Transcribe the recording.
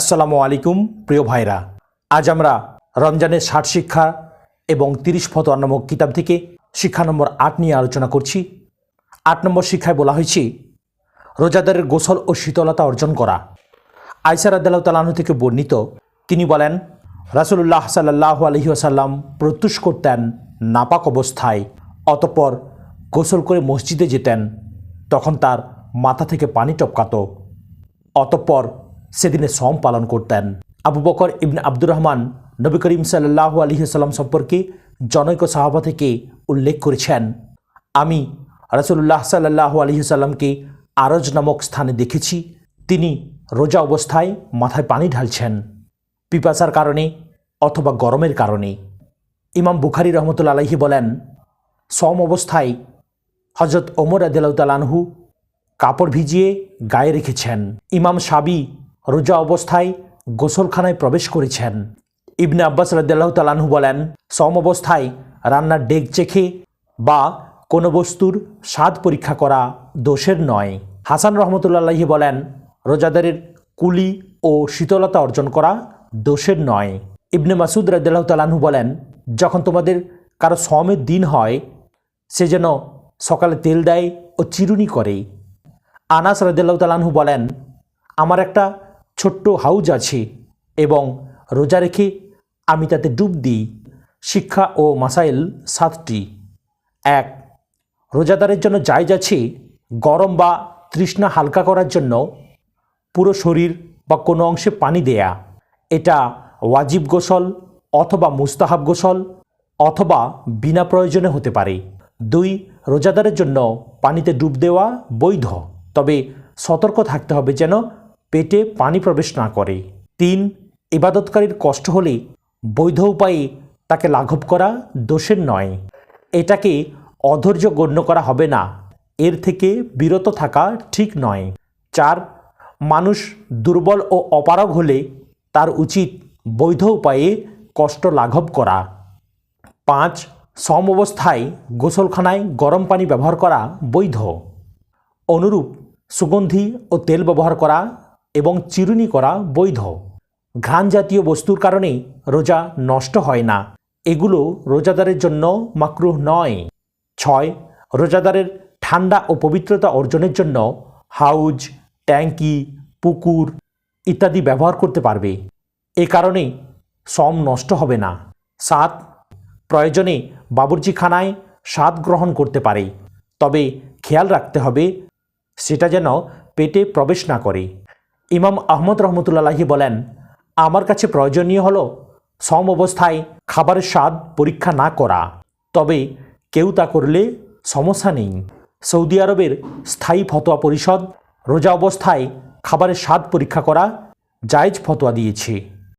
আসসালামু আলাইকুম প্রিয় ভাইরা, আজ আমরা রমজানের ৬০ শিক্ষা এবং ৩০ ফতোয়া নামক কিতাব থেকে শিক্ষা নম্বর ৮ নিয়ে আলোচনা করছি। ৮ নম্বর শিক্ষায় বলা হয়েছে রোজাদারের গোসল ও শীতলতা অর্জন করা। আয়েশা রাদিয়াল্লাহু তাআলা আনহা থেকে বর্ণিত, তিনি বলেন, রাসূলুল্লাহ সাল্লাল্লাহু আলাইহি ওয়াসাল্লাম প্রত্যুষ করতেন নাপাক অবস্থায়, অতঃপর গোসল করে মসজিদে যেতেন। তখন তার মাথা থেকে পানি টপকাত, অতঃপর সেদিনে সম পালন করতেন। আবু বকর ইবনে আব্দুর রহমান নবী করিম সাল্লাল্লাহু আলাইহি ওয়াসাল্লাম সম্পর্কে জনৈক সাহাবা থেকে উল্লেখ করেছেন, আমি রাসূলুল্লাহ সাল্লাল্লাহু আলাইহি ওয়াসাল্লামকে আরজ নামক স্থানে দেখেছি। তিনি রোজা অবস্থায় মাথায় পানি ঢালছেন, পিপাসার কারণে অথবা গরমের কারণে। ইমাম বুখারী রহমতুল্লাহ আলাইহি বলেন, সম অবস্থায় হযরত ওমর রাদিয়াল্লাহু তাআলা আনহু কাপড় ভিজিয়ে গায়ে রেখেছেন। ইমাম শাবি রোজা অবস্থায় গোসলখানায় প্রবেশ করেছেন। ইবনে আব্বাস রাদিয়াল্লাহু তাআলা আনহু বলেন, সম অবস্থায় রান্নার ডেক চেখে বা কোনো বস্তুর স্বাদ পরীক্ষা করা দোষের নয়। হাসান রহমতুল্লাহ আলাইহি বলেন, রোজাদারের কুলি ও শীতলতা অর্জন করা দোষের নয়। ইবনে মাসুদ রাদিয়াল্লাহু তাআলা আনহু বলেন, যখন তোমাদের কারো সমের দিন হয়, সে যেন সকালে তেল দেয় ও চিরুনি করে। আনাস রাদিয়াল্লাহু তাআলা আনহু বলেন, আমার একটা ছোট্ট হাউজ আছে এবং রোজা রেখে আমি তাতে ডুব দিই। শিক্ষা ও মাসাইল ৭টি। ১. রোজাদারের জন্য জায়েজ আছে গরম বা তৃষ্ণা হালকা করার জন্য পুরো শরীর বা কোনো অংশে পানি দেয়া। এটা ওয়াজিব গোসল অথবা মুস্তাহাব গোসল অথবা বিনা প্রয়োজনে হতে পারে। ২. রোজাদারের জন্য পানিতে ডুব দেওয়া বৈধ, তবে সতর্ক থাকতে হবে যেন পেটে পানি প্রবেশ না করে। ৩. ইবাদতকারীর কষ্ট হলে বৈধ উপায়ে তাকে লাঘব করা দোষের নয়। এটাকে অধৈর্য গণ্য করা হবে না, এর থেকে বিরত থাকা ঠিক নয়। ৪. মানুষ দুর্বল ও অপারগ হলে তার উচিত বৈধ উপায়ে কষ্ট লাঘব করা। ৫. সম অবস্থায় গোসলখানায় গরম পানি ব্যবহার করা বৈধ। অনুরূপ সুগন্ধি ও তেল ব্যবহার করা এবং চিরুনি করা বৈধ। ঘ্রাণ জাতীয় বস্তুর কারণে রোজা নষ্ট হয় না, এগুলো রোজাদারের জন্য মাকরুহ নয়। ৬. রোজাদারের ঠান্ডা ও পবিত্রতা অর্জনের জন্য হাউজ, ট্যাঙ্কি, পুকুর ইত্যাদি ব্যবহার করতে পারবে, এ কারণে সম নষ্ট হবে না। ৭. প্রয়োজনে বাবুর্চিখানায় স্বাদ গ্রহণ করতে পারে, তবে খেয়াল রাখতে হবে সেটা যেন পেটে প্রবেশ না করে। ইমাম আহমদ রহমতুল্লাহ আলাইহি বলেন, আমার কাছে প্রয়োজনীয় হলো সম অবস্থায় খাবারের স্বাদ পরীক্ষা না করা, তবে কেউ তা করলে সমস্যা নেই। সৌদি আরবের স্থায়ী ফতোয়া পরিষদ রোজা অবস্থায় খাবারের স্বাদ পরীক্ষা করা জায়েজ ফতোয়া দিয়েছে।